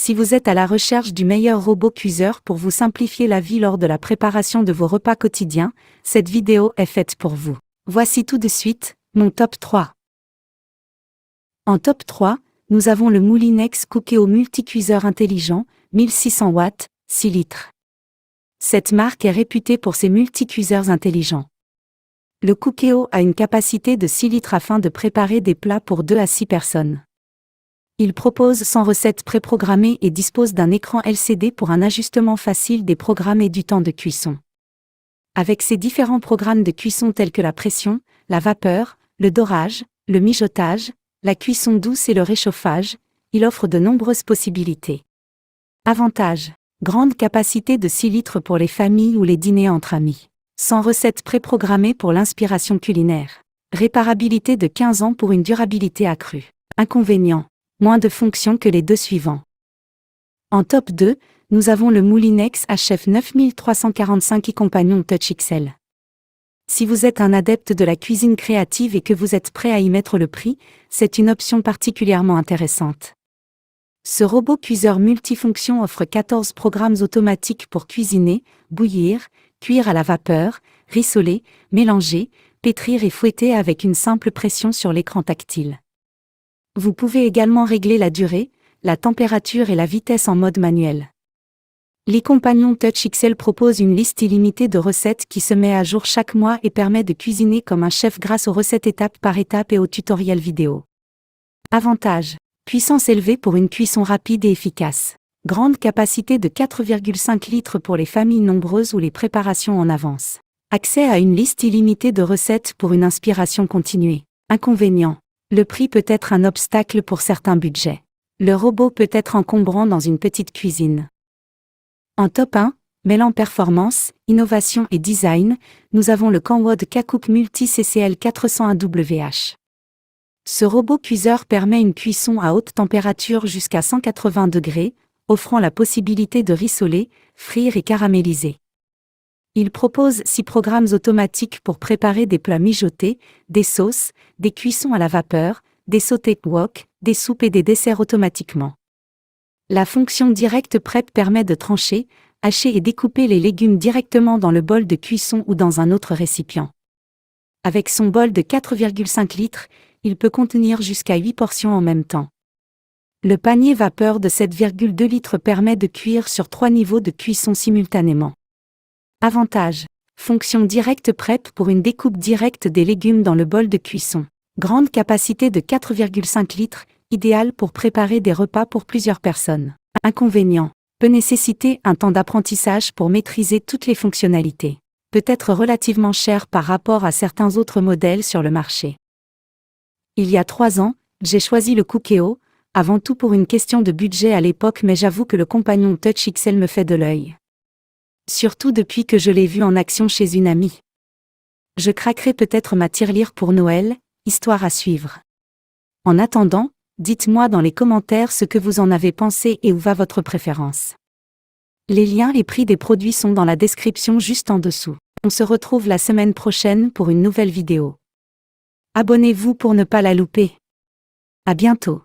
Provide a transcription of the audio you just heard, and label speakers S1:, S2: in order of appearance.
S1: Si vous êtes à la recherche du meilleur robot cuiseur pour vous simplifier la vie lors de la préparation de vos repas quotidiens, cette vidéo est faite pour vous. Voici tout de suite, mon top 3. En top 3, nous avons le Moulinex Cookeo multicuiseur intelligent, 1600 watts, 6 litres. Cette marque est réputée pour ses multicuiseurs intelligents. Le Cookeo a une capacité de 6 litres afin de préparer des plats pour 2 à 6 personnes. Il propose 100 recettes préprogrammées et dispose d'un écran LCD pour un ajustement facile des programmes et du temps de cuisson. Avec ses différents programmes de cuisson tels que la pression, la vapeur, le dorage, le mijotage, la cuisson douce et le réchauffage, il offre de nombreuses possibilités. Avantages: grande capacité de 6 litres pour les familles ou les dîners entre amis. 100 recettes préprogrammées pour l'inspiration culinaire. Réparabilité de 15 ans pour une durabilité accrue. Inconvénients: moins de fonctions que les deux suivants. En top 2, nous avons le Moulinex HF 9345i Compagnon Touch XL. Si vous êtes un adepte de la cuisine créative et que vous êtes prêt à y mettre le prix, c'est une option particulièrement intéressante. Ce robot cuiseur multifonction offre 14 programmes automatiques pour cuisiner, bouillir, cuire à la vapeur, rissoler, mélanger, pétrir et fouetter avec une simple pression sur l'écran tactile. Vous pouvez également régler la durée, la température et la vitesse en mode manuel. l'iCompagnon Touch XL propose une liste illimitée de recettes qui se met à jour chaque mois et permet de cuisiner comme un chef grâce aux recettes étape par étape et aux tutoriels vidéo. Avantages: puissance élevée pour une cuisson rapide et efficace. Grande capacité de 4,5 litres pour les familles nombreuses ou les préparations en avance. Accès à une liste illimitée de recettes pour une inspiration continuée. Inconvénients: le prix peut être un obstacle pour certains budgets. Le robot peut être encombrant dans une petite cuisine. En top 1, mêlant performance, innovation et design, nous avons le Canwood K-Cook Multi CCL 401WH. Ce robot cuiseur permet une cuisson à haute température jusqu'à 180 degrés, offrant la possibilité de rissoler, frire et caraméliser. Il propose 6 programmes automatiques pour préparer des plats mijotés, des sauces, des cuissons à la vapeur, des sautés wok, des soupes et des desserts automatiquement. La fonction Direct Prep permet de trancher, hacher et découper les légumes directement dans le bol de cuisson ou dans un autre récipient. Avec son bol de 4,5 litres, il peut contenir jusqu'à 8 portions en même temps. Le panier vapeur de 7,2 litres permet de cuire sur 3 niveaux de cuisson simultanément. Avantages: fonction Direct Prep pour une découpe directe des légumes dans le bol de cuisson. Grande capacité de 4,5 litres, idéal pour préparer des repas pour plusieurs personnes. Inconvénients: peut nécessiter un temps d'apprentissage pour maîtriser toutes les fonctionnalités. Peut être relativement cher par rapport à certains autres modèles sur le marché. Il y a 3 ans, j'ai choisi le Cookeo, avant tout pour une question de budget à l'époque, mais j'avoue que le Compagnon Touch XL me fait de l'œil. Surtout depuis que je l'ai vu en action chez une amie. Je craquerai peut-être ma tirelire pour Noël, histoire à suivre. En attendant, dites-moi dans les commentaires ce que vous en avez pensé et où va votre préférence. Les liens et prix des produits sont dans la description juste en dessous. On se retrouve la semaine prochaine pour une nouvelle vidéo. Abonnez-vous pour ne pas la louper. À bientôt.